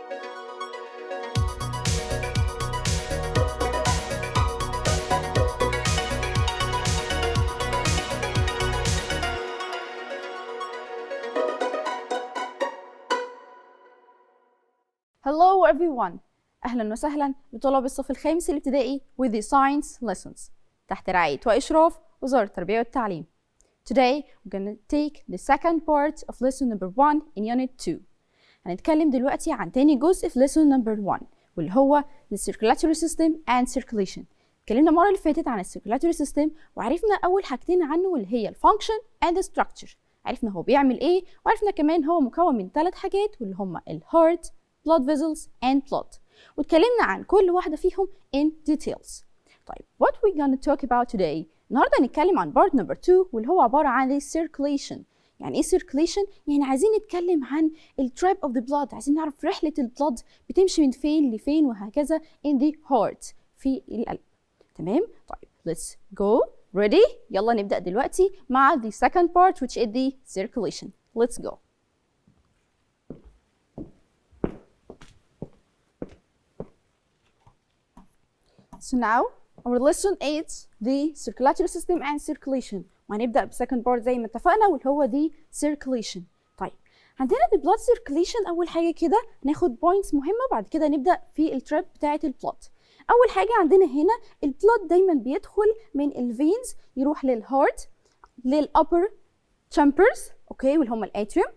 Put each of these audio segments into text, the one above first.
Hello everyone! أهلا وسهلا بطلاب الصف الخامس الابتدائي with the science lessons تحت رعاية وإشراف وزارة التربية والتعليم. Today we're going to take the second part of lesson number 1 in unit 2. هنتكلم دلوقتي عن تاني جزء في lesson number 1 واللي هو the circulatory system and circulation. اتكلمنا المرة اللي فاتت عن circulatory system وعرفنا أول حاجتين عنه اللي هي function and structure. عرفنا هو بيعمل إيه وعرفنا كمان هو مكون من 3 حاجات واللي هما heart, blood vessels and blood. واتكلمنا عن كل واحدة فيهم in details. طيب what we're gonna talk about today؟ النهارده هنتكلم عن part number 2 واللي هو عبارة عن circulation. يعني ايه circulation؟ يعني عايزين نتكلم عن trip of the blood، عايزين نعرف رحلة البلد بتمشي من فين لفين وهكذا in the heart في القلب. تمام؟ طيب let's go. Ready؟ يلا نبدأ دلوقتي مع the second part which is the circulation. Let's go. So now our lesson is the circulatory system and circulation. وهنبدأ بsecond part زي ما اتفقنا واللي هو the circulation. طيب عندنا the blood circulation أول حاجة كده ناخد points مهمة بعد كده نبدأ في التريب بتاعة البلد. أول حاجة عندنا هنا البلد دايما بيدخل من الفينز يروح للهارت للupper chambers أوكي واللي هم الاتريوم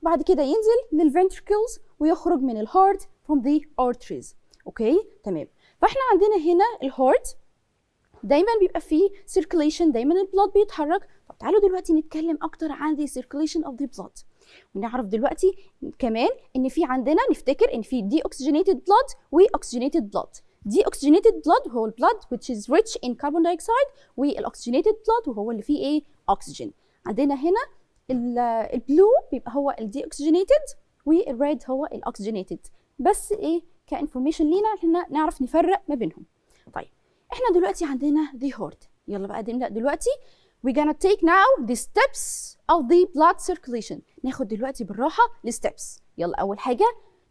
وبعد كده ينزل للventricles ويخرج من الهارت from the arteries أوكي تمام. فاحنا عندنا هنا الهارت دايما بيبقى فيه circulation، دايما البلد بيتحرك. طب تعالوا دلوقتي نتكلم اكتر عن the circulation of the blood ونعرف دلوقتي كمان ان في عندنا نفتكر ان في deoxygenated blood و oxygenated blood. deoxygenated blood هو البلد which is rich in carbon dioxide والاكسجينيتد blood وهو اللي فيه ايه oxygen. عندنا هنا البلو بيبقى هو الديوكسجينيتد والريد هو الاكسجينيتد. بس ايه كانفورميشن لينا احنا نعرف نفرق ما بينهم. طيب احنا دلوقتي عندنا the heart. يلا بقى نبدأ دلوقتي we're gonna take now the steps of the blood circulation. ناخد دلوقتي بالراحة الستبس. يلا أول حاجة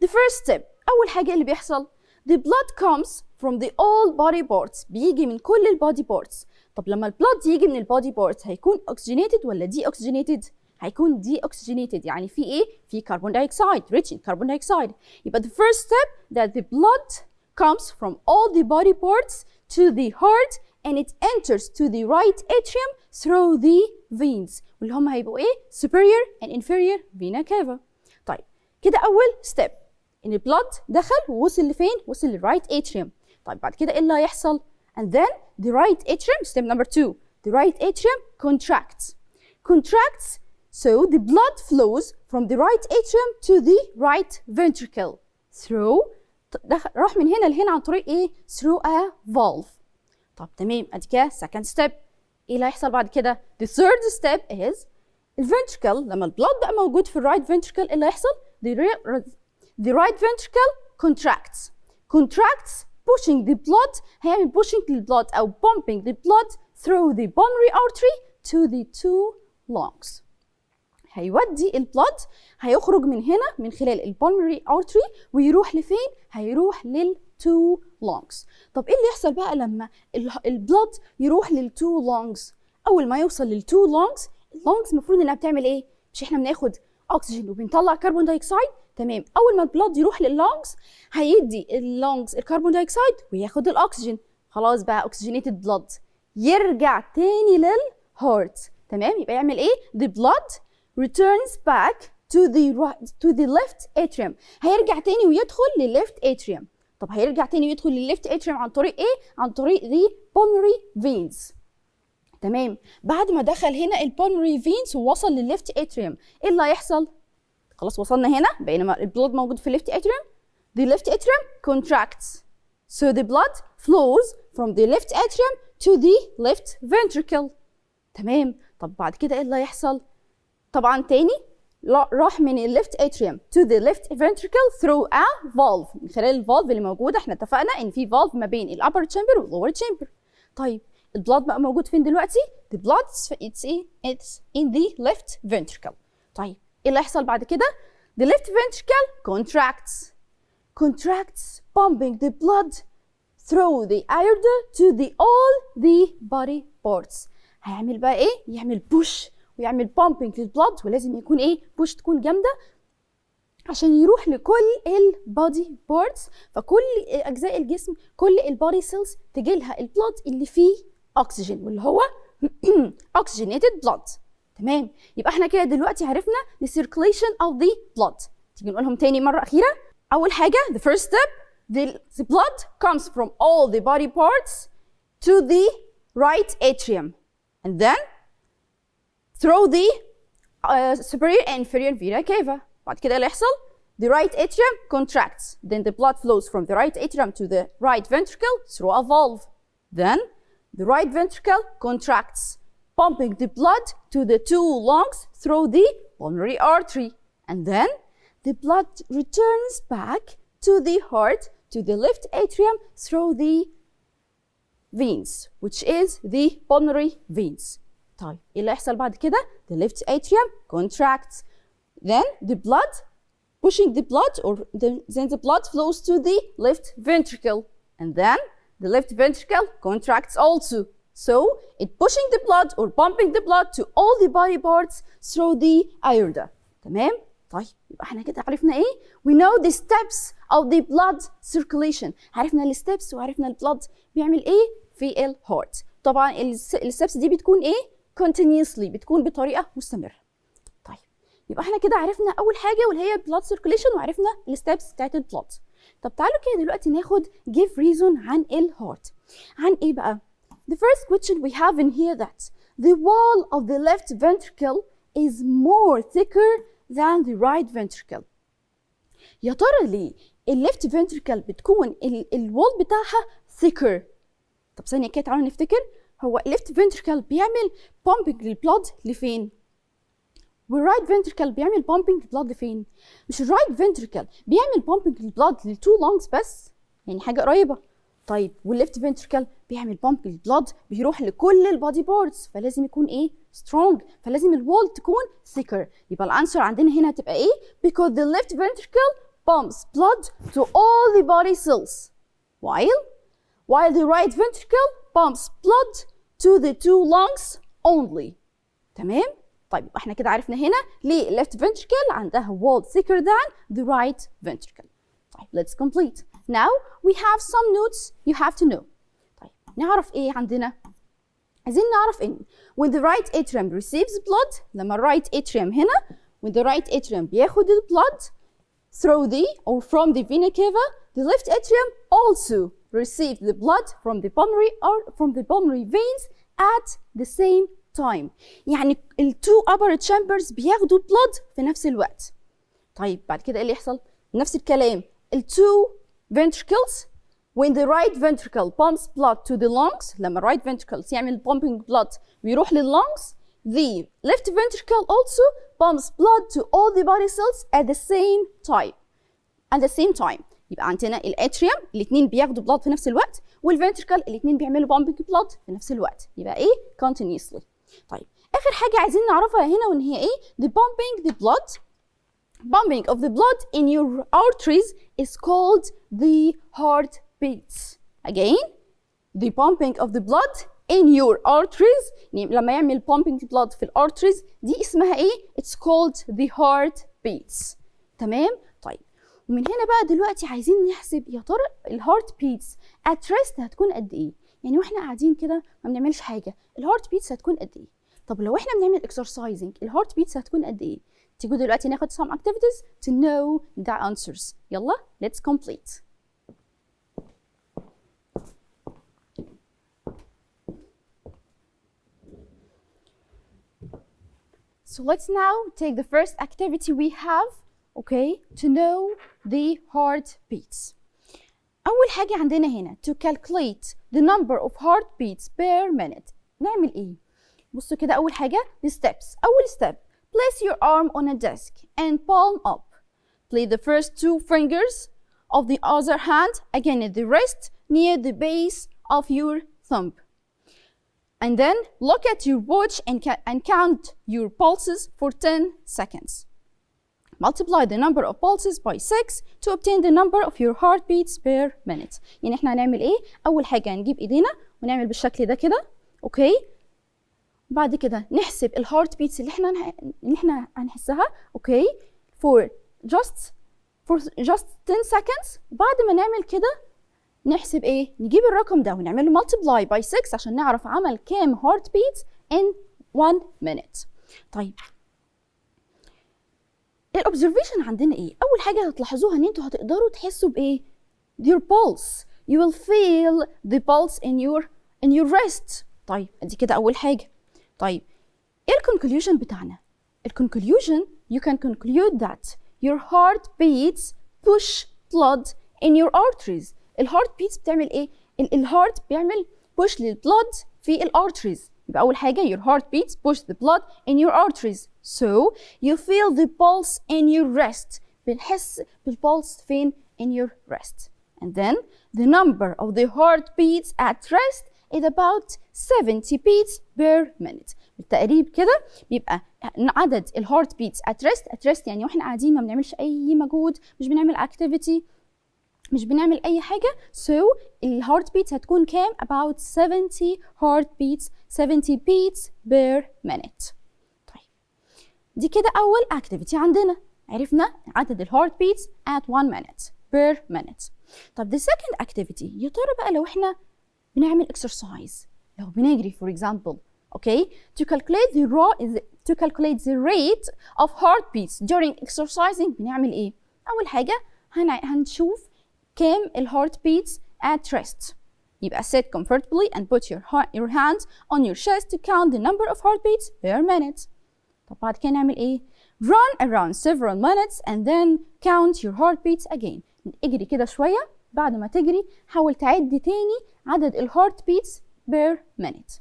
the first step. أول حاجة اللي بيحصل the blood comes from the all body parts. بيجي من كل البودي parts. طب لما البلد يجي من البودي parts هيكون oxygenated ولا deoxygenated؟ هيكون deoxygenated يعني في ايه؟ في carbon dioxide rich in carbon dioxide. يبقى the first step that the blood comes from all the body parts to the heart and it enters to the right atrium through the veins واللي هم هيبقوا ايه؟ superior and inferior vena cava. طيب كده أول step إن البلد دخل ووصل لفين؟ وصل للرايت atrium. طيب بعد كده إيه اللي هيحصل؟ and then the right atrium step number 2 the right atrium contracts so the blood flows from the right atrium to the right ventricle through راح من هنا لهنا عن طريق ايه؟ through a valve. طب تمام ادي كده second step. ايه اللي هيحصل بعد كده؟ the third step is الventricle لما البلد بقى موجود في الرايت ventricle ايه اللي هيحصل؟ the right ventricle contracts pushing the blood هيعمل pushing للبلد أو pumping the blood through the pulmonary artery to the two lungs. هيودي البلد هيخرج من هنا من خلال البulmonary artery ويروح لفين؟ هيروح للتو lungs. طب ايه اللي يحصل بقى لما البلد يروح للتو lungs؟ أول ما يوصل للتو lungs اللونجز المفروض إنها بتعمل إيه؟ مش إحنا بناخد أكسجين وبنطلع كربون دايوكسيد؟ تمام. أول ما البلد يروح لللونجز هيدي اللونجز الكربون دايوكسيد وياخد الأكسجين. خلاص بقى أكسجينيتد بلد يرجع تاني للهارت. تمام. يبقى يعمل إيه؟ the blood returns back to the left atrium. هيرجع تاني ويدخل للليفت atrium. طب هيرجع تاني ويدخل للليفت atrium عن طريق إيه؟ عن طريق the pulmonary veins. تمام. بعد ما دخل هنا البulmonary veins ووصل للليفت atrium إيه اللي هيحصل؟ خلاص وصلنا هنا بينما البلود موجود في الليفت atrium. The left atrium contracts. So the blood flows from the left atrium to the left ventricle. تمام. طب بعد كده ايه اللي هيحصل؟ طبعا تاني راح من ال left atrium to the left ventricle through a valve. من خلال الفالف اللي موجودة احنا اتفقنا ان في فالف ما بين ال upper chamber وال lower chamber. طيب البلود بقى موجود فين دلوقتي؟ The blood it's in the left ventricle. طيب ايه اللي هيحصل بعد كده؟ The left ventricle contracts pumping the blood through the aorta to all the body parts. هيعمل بقى ايه؟ يعمل push ويعمل pumping للبلد، ولازم يكون ايه؟ push تكون جامدة عشان يروح لكل البادي بارتس، فكل اجزاء الجسم كل البادي سيلز تجيلها البلد اللي فيه اكسجين واللي هو oxygenated blood. تمام، يبقى احنا كده دلوقتي عرفنا the circulation of the blood. تيجي نقولهم تاني مرة أخيرة. أول حاجة the first step the blood comes from all the body parts to the right atrium and then through the superior and inferior vena cava. بعد كده اللي يحصل the right atrium contracts, then the blood flows from the right atrium to the right ventricle through a valve. Then the right ventricle contracts, pumping the blood to the two lungs through the pulmonary artery. And then the blood returns back to the heart, to the left atrium through the veins, which is the pulmonary veins. طيب ايه اللي يحصل بعد كده؟ The left atrium contracts. Then the blood, pushing the blood, or then the blood flows to the left ventricle. And then the left ventricle contracts also. So it pushing the blood or pumping the blood to all the body parts through the aorta. تمام؟ طيب يبقى احنا كده عرفنا ايه؟ We know the steps of the blood circulation. عرفنا الستبس وعرفنا البلد بيعمل ايه في الهارت. طبعا الستبس دي بتكون ايه؟ continuously، بتكون بطريقة مستمرة. طيب يبقى احنا كده عرفنا أول حاجة واللي هي blood circulation وعرفنا الستبس بتاعت البلد. طب تعالوا كده دلوقتي ناخد give reason عن الهارت. عن ايه بقى؟ The first question we have in here that the wall of the left ventricle is more thicker than the right ventricle. يا ترى ليه الليفت ventricle بتكون الوول بتاعها thicker؟ طب ثانية كده تعالوا نفتكر. هو الليفت ventricle بيعمل pumping للبلد لفين؟ والرايت ventricle بيعمل pumping للبلد لفين؟ مش الرايت ventricle بيعمل pumping للبلد للتو lungs بس، يعني حاجة قريبة. طيب والليفت ventricle بيعمل pumping للبلد بيروح لكل البادي بارتس، فلازم يكون ايه؟ strong، فلازم الوول تكون thicker. يبقى الانسر عندنا هنا هتبقى ايه؟ because the left ventricle pumps blood to all the body cells while the right ventricle pumps blood to the two lungs only. تمام؟ طيب يبقى احنا كده عرفنا هنا ليه left ventricle عندها wall thicker than the right ventricle. طيب let's complete. Now we have some notes you have to know. طيب نعرف ايه عندنا؟ عايزين نعرف ان when the right atrium receives blood، لما الرايت atrium هنا when the right atrium بياخد البلد through the or from the vena cava, the left atrium also receives the blood from the pulmonary veins at the same time. يعني ال two upper chambers بياخدوا blood في نفس الوقت. طيب بعد كده ايه اللي يحصل؟ نفس الكلام ال two ventricles when the right ventricle pumps blood to the lungs، لما right ventricle يعمل pumping blood ويروح لللungs، the left ventricle also pumps blood to all the body cells at the same time. يبقى عندنا الاتريوم الاثنين بياخدوا blood في نفس الوقت، والفنتريكل الاثنين بيعملوا pumping blood في نفس الوقت، يبقى ايه؟ continuously. طيب اخر حاجه عايزين نعرفها هنا وان هي ايه؟ the pumping of the blood in your arteries is called the heartbeats. Again, the pumping of the blood in your arteries، يعني لما يعمل pumping blood في الارتريز دي اسمها ايه؟ it's called the heartbeats. تمام؟ طيب ومن هنا بقى دلوقتي عايزين نحسب يا ترى الهارت بيتس at rest هتكون قد ايه؟ يعني واحنا قاعدين كده ما بنعملش حاجه الهارت بيتس هتكون قد ايه؟ طب لو احنا بنعمل exercising الهارت بيتس هتكون قد ايه؟ تيجوا دلوقتي ناخد some activities to know the answers. يلا let's complete. So let's now take the first activity we have, okay, to know the heartbeats. أول حاجة عندنا هنا to calculate the number of heartbeats per minute. نعمل إيه؟ بصوا كده أول حاجة the steps. أول step place your arm on a desk and palm up. Place the first two fingers of the other hand again at the wrist near the base of your thumb. And then look at your watch and count your pulses for 10 seconds. multiply the number of pulses by 6 to obtain the number of your heartbeats per minute. يعني احنا هنعمل ايه؟ اول حاجه هنجيب ايدينا ونعمل بالشكل ده كده، اوكي؟ بعد كده نحسب الهارت بيتس اللي احنا هنحسها، اوكي؟ for just 10 seconds. وبعد ما نعمل كده نحسب ايه؟ نجيب الرقم ده ونعمل له multiply by 6 عشان نعرف عمل كام heart beats in 1 minute. طيب الobservation عندنا ايه؟ اول حاجه هتلاحظوها ان انتوا هتقدروا تحسوا بايه؟ your pulse. You will feel the pulse in your wrist. طيب ادي كده اول حاجه. طيب ايه الكونكلوجن بتاعنا؟ الكونكلوجن you can conclude that your heart beats push blood in your arteries. الهارت beats بتعمل ايه؟ الهارت بيعمل push للبلد في الارتريز. يبقى اول حاجه your heart beats push the blood in your arteries. So you feel the pulse in your wrist. بنحس بالبulse فين؟ in your wrist. And then the number of the heartbeats at rest is about 70 beats per minute. بالتقريب كده بيبقى عدد الهارت beats at rest يعني واحنا قاعدين ما بنعملش اي مجهود، مش بنعمل activity، مش بنعمل اي حاجه. So الهارت beats هتكون كام؟ about 70 beats per minute. طيب دي كده اول activity عندنا، عرفنا عدد الهارت beats at 1 minute per minute. طب the second activity، يا ترى بقى لو احنا بنعمل exercise، لو بنجري for example، okay, to calculate the rate of heartbeats during exercising بنعمل ايه؟ اول حاجه هنشوف كام الهارت beats at rest. يبقى sit comfortably and put your hands on your chest to count the number of heartbeats per minute. طب بعد كده نعمل ايه؟ run around several minutes and then count your heartbeats again. اجري كده شويه، بعد ما تجري حاول تعد تاني عدد الهارت beats per minute.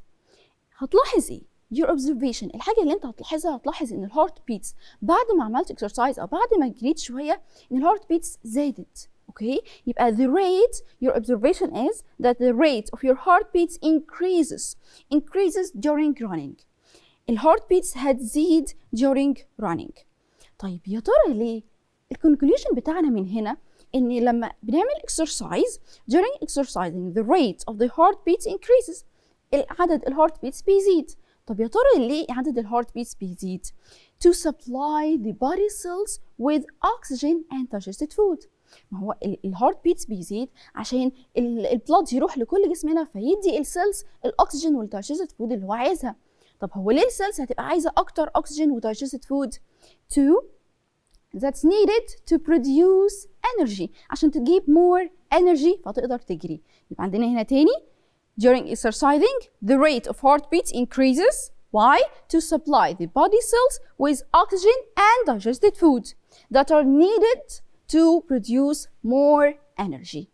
هتلاحظ ايه؟ your observation، الحاجه اللي انت هتلاحظها، هتلاحظ ان الهارت beats بعد ما عملت exercise او بعد ما جريت شويه ان الهارت beats زادت. Okay, يبقى the rate, your observation is that the rate of your heartbeats increases during running. الهارت beats هتزيد during running. طيب يا ترى ليه؟ الكونكلوجن بتاعنا من هنا ان لما بنعمل exercise during exercising the rate of the heartbeats increases. عدد الهارت beats بيزيد. طب يا ترى ليه عدد الهارت beats بيزيد؟ To supply the body cells with oxygen and digested food. ما هو الهارت بيتس بيزيد عشان البلاد يروح لكل جسمنا فيدي السيلز الاكسجين والدايجستد فود اللي هو عايزها. طب هو ليه السيلز هتبقى عايزه اكتر اكسجين ودايجستد فود؟ that's needed to produce energy، عشان تجيب more energy فتقدر تجري. يبقى عندنا هنا تاني during exercising the rate of heartbeats increases. Why? To supply the body cells with oxygen and digested food that are needed to produce more energy.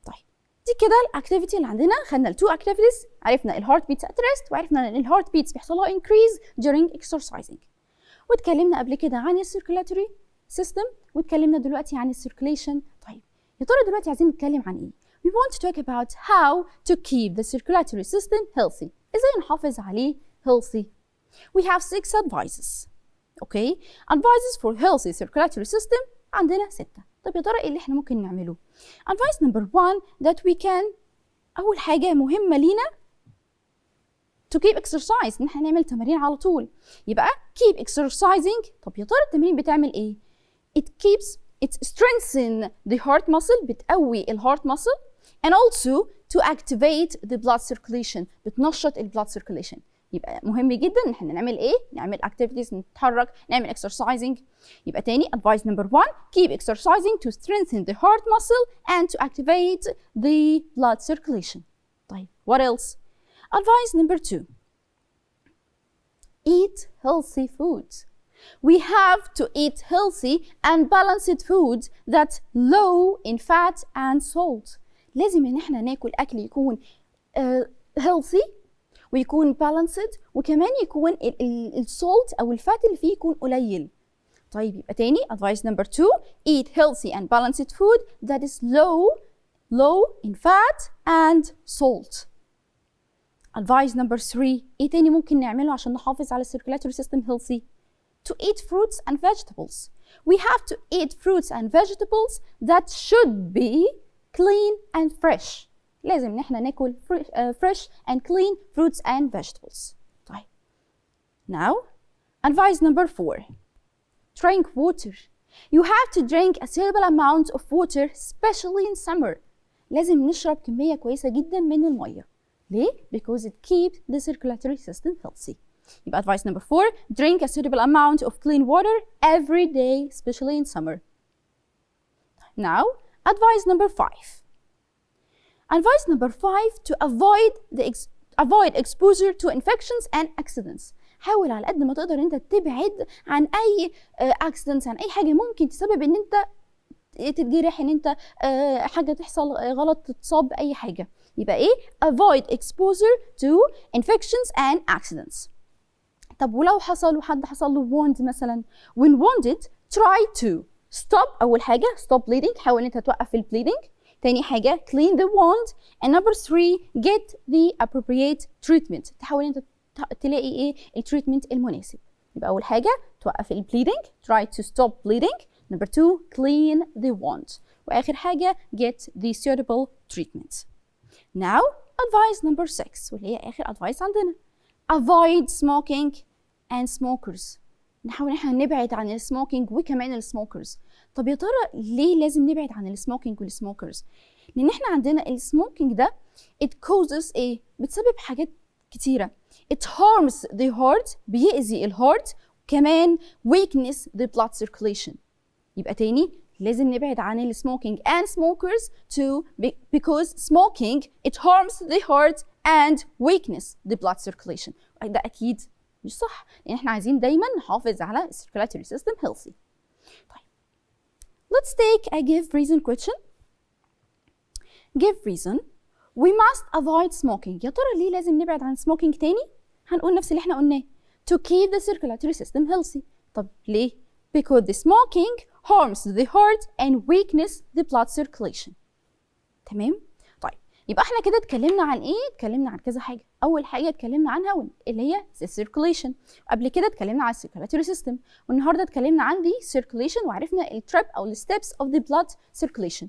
طيب دي كده الاكتيفيتي اللي عندنا. خدنا التو اكتيفيتيز، عرفنا الهارت بيتس ات ريست وعرفنا ان الهارت بيتس بيحصل لها increase during exercising. واتكلمنا قبل كده عن السيركولاتوري سيستم واتكلمنا دلوقتي عن السيركوليشن. طيب يا ترى دلوقتي عايزين نتكلم عن ايه؟ We want to talk about how to keep the circulatory system healthy. ازاي نحافظ عليه healthy. We have 6 advices. Okay? Advices for healthy circulatory system عندنا 6. طب يا ترى ايه اللي احنا ممكن نعمله؟ Advice number 1 that we can، أول حاجة مهمة لينا to keep exercise، إن احنا نعمل تمارين على طول. يبقى keep exercising. طب يا ترى التمارين بتعمل ايه؟ It strengthens the heart muscle، بتقوي الهارت muscle and also to activate the blood circulation، بتنشط البلاد circulation. يبقى مهم جدا ان احنا نعمل ايه؟ نعمل activities، نتحرك، نعمل exercising. يبقى تاني advice number 1 keep exercising to strengthen the heart muscle and to activate the blood circulation. طيب what else? Advice number 2 eat healthy food. We have to eat healthy and balanced food that's low in fat and salt. لازم ان احنا ناكل اكل يكون healthy ويكون balanced وكمان يكون السولت او الفات اللي فيه يكون قليل. طيب يبقى تاني advice number 2 eat healthy and balanced food that is low in fat and salt. advice number 3 ايه تاني ممكن نعمله عشان نحافظ على circulatory system healthy؟ To eat fruits and vegetables. We have to eat fruits and vegetables that should be clean and fresh. لازم إن إحنا ناكل fresh and clean fruits and vegetables. طيب. Now, advice number 4. Drink water. You have to drink a suitable amount of water, especially in summer. لازم نشرب كمية كويسة جدا من المية. ليه؟ Because it keeps the circulatory system healthy. يبقى advice number 4, drink a suitable amount of clean water every day, especially in summer. Now, advice number 5. Advice number 5, to avoid exposure to infections and accidents. حاول على قد ما تقدر انت تبعد عن اي accidents، عن اي حاجة ممكن تسبب ان انت تتجرح، ان انت حاجة تحصل غلط، تتصاب بأي حاجة. يبقى ايه؟ avoid exposure to infections and accidents. طب ولو حد حصل له wound مثلا، when wounded try to stop. أول حاجة stop bleeding، حاول انت توقف bleeding. تاني حاجة clean the wound. and number 3 get the appropriate treatment. تحاول انت تلاقي ايه التريتمنت المناسب. يبقى أول حاجة توقف bleeding، try to stop bleeding. number 2 clean the wound. وآخر حاجة get the suitable treatment. Now advice number 6، واللي هي آخر advice عندنا. avoid smoking and smokers. نحاول احنا نبعد عن السموكينج وكمان السموكرز. طب يا ترى ليه لازم نبعد عن السموكينج والسموكرز؟ لأن احنا عندنا السموكينج ده it causes ايه؟ بتسبب حاجات كتيرة. it harms the heart، بيأذي الهارت، كمان weakness the blood circulation. يبقى تاني لازم نبعد عن السموكينج and smokers because smoking it harms the heart and weakness the blood circulation. ده أكيد مش صح، لأن احنا عايزين دايما نحافظ على circulatory system healthy. طيب. Let's take a give reason question. Give reason. We must avoid smoking. يا ترى ليه لازم نبعد عن smoking تاني؟ هنقول نفس اللي احنا قلناه. To keep the circulatory system healthy. طب ليه؟ Because the smoking harms the heart and weakness the blood circulation. تمام؟ طيب يبقى احنا كده اتكلمنا عن ايه؟ اتكلمنا عن كذا حاجة. أول حاجة اتكلمنا عنها اللي هي the circulation. قبل كده اتكلمنا عن circulatory system. والنهارده اتكلمنا عن the circulation، وعرفنا التريب أو steps of the blood circulation.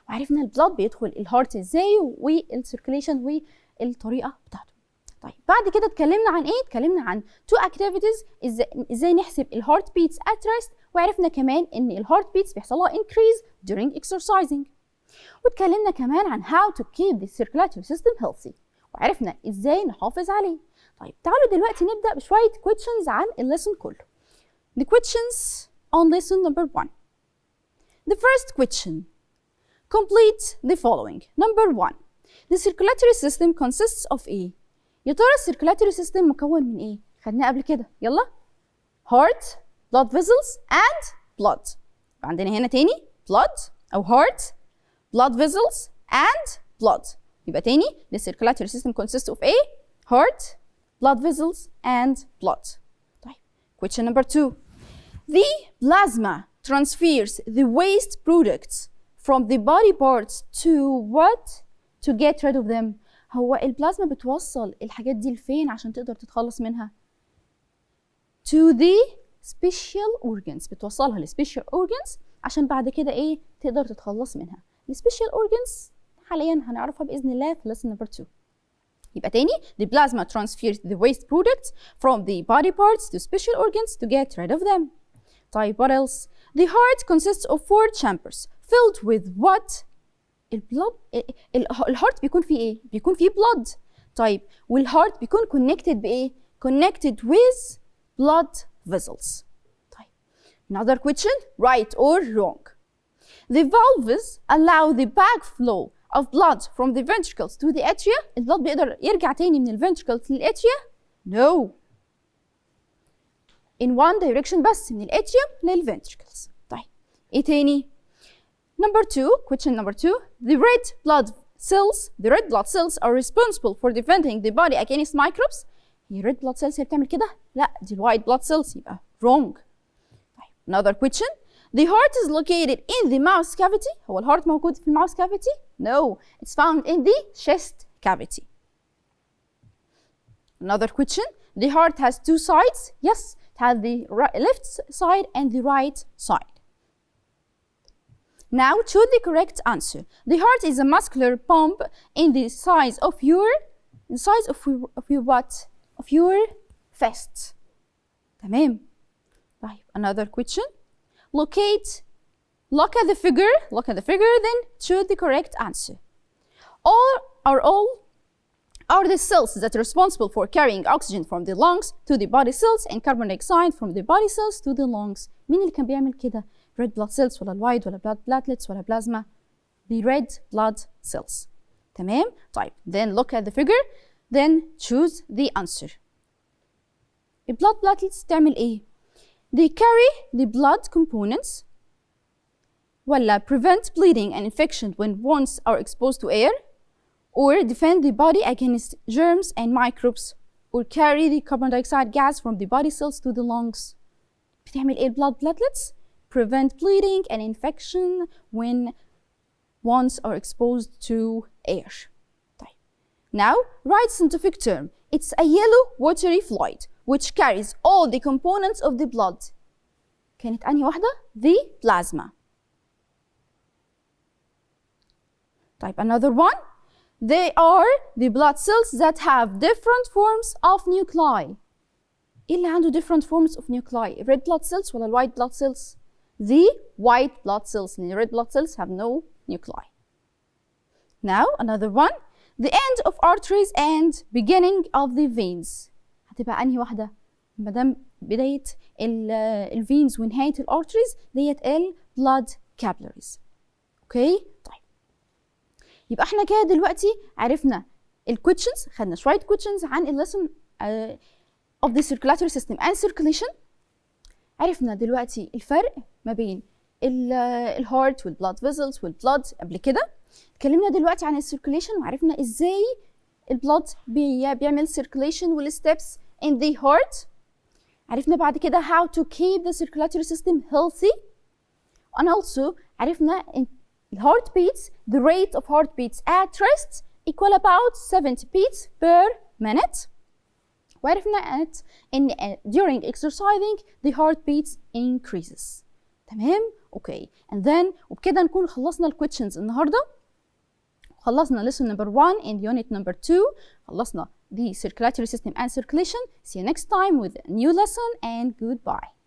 وعرفنا البلاد بيدخل الهارت ازاي والcirculation والطريقة بتاعته. طيب بعد كده اتكلمنا عن ايه؟ اتكلمنا عن two activities، ازاي نحسب الهارت بيتس at rest، وعرفنا كمان ان الهارت بيتس بيحصل لها increase during exercising. واتكلمنا كمان عن how to keep the circulatory system healthy، وعرفنا ازاي نحافظ عليه. طيب تعالوا دلوقتي نبدأ بشوية questions عن الليسون كله. The questions on lesson number 1. The first question. Complete the following. Number 1. The circulatory system consists of ايه؟ يا ترى الcirculatory system مكون من ايه؟ خدناه قبل كده، يلا. Heart, blood vessels and blood. عندنا هنا تاني blood أو heart, blood vessels and blood. يبقى تاني the circulatory system consists of ايه؟ Heart, blood vessels and blood. طيب question number 2. The plasma transfers the waste products from the body parts to what? To get rid of them. هو البلازما بتوصل الحاجات دي لفين عشان تقدر تتخلص منها؟ To the special organs. بتوصلها لspecial organs عشان بعد كده ايه؟ تقدر تتخلص منها. الspecial organs حاليا هنعرفها بإذن الله في lesson number 2. يبقى تاني the plasma transfers the waste products from the body parts to special organs to get rid of them. طيب what else? The heart consists of 4 chambers filled with what? الهارت بيكون فيه ايه؟ بيكون فيه blood. طيب والهارت بيكون connected بايه؟ connected with blood vessels. طيب another question, right or wrong? The valves allow the backflow of blood from the ventricles to the atria. البلد بيقدر يرجع تاني من الventricles للاتريا؟ No. In one direction بس، من الاتريا للventricles. طيب ايه تاني؟ Number 2, question number 2. The red blood cells are responsible for defending the body against microbes. هي red blood cells هي بتعمل كده؟ لا، دي white blood cells، يبقى wrong. طيب another question. The heart is located in the mouth cavity. هو الهارت موجود في الماوث cavity؟ No, it's found in the chest cavity. Another question. The heart has 2 sides. Yes, it has the left side and the right side. Now choose the correct answer. The heart is a muscular pump in the size of your what? Of your fist. تمام. طيب another question. Look at the figure, then choose the correct answer. All are the cells that are responsible for carrying oxygen from the lungs to the body cells and carbon dioxide from the body cells to the lungs. مين اللي كان بيعمل كده؟ red blood cells ولا الوايت ولا blood platelets ولا plasma؟ the red blood cells. تمام؟ طيب then look at the figure, then choose the answer. The blood platelets تعمل ايه؟ They carry the blood components ولا prevent bleeding and infection when wounds are exposed to air, or defend the body against germs and microbes, or carry the carbon dioxide gas from the body cells to the lungs. بتعمل ايه blood platelets? Prevent bleeding and infection when wounds are exposed to air. طيب. Now, write scientific term. It's a yellow watery fluid which carries all the components of the blood. كانت أنهي واحدة؟ The plasma. طيب another one. They are the blood cells that have different forms of nuclei. إيه اللي عنده different forms of nuclei؟ red blood cells ولا white blood cells؟ The white blood cells. The red blood cells have no nuclei. Now another one. The end of arteries and beginning of the veins. هتبقى أنهي واحدة؟ مادام بداية ال veins ونهاية ال arteries ديت ال blood capillaries. أوكي؟ طيب. يبقى احنا كده دلوقتي عرفنا ال questions، خدنا شوية questions عن ال lesson of the circulatory system and circulation. عرفنا دلوقتي الفرق ما بين ال heart وال blood vessels وال blood قبل كده. اتكلمنا دلوقتي عن ال circulation وعرفنا ازاي ال blood بيعمل circulation وال steps in the heart. عرفنا بعد كده how to keep the circulatory system healthy. And also عرفنا the heartbeats, the rate of heartbeats at rest equal about 70 beats per minute. وعرفنا in during exercising the heartbeats increases. تمام؟ اوكي. And then وبكده نكون خلصنا ال questions النهارده. خلصنا lesson number 1 and unit number 2. خلصنا the circulatory system and circulation. See you next time with a new lesson and goodbye.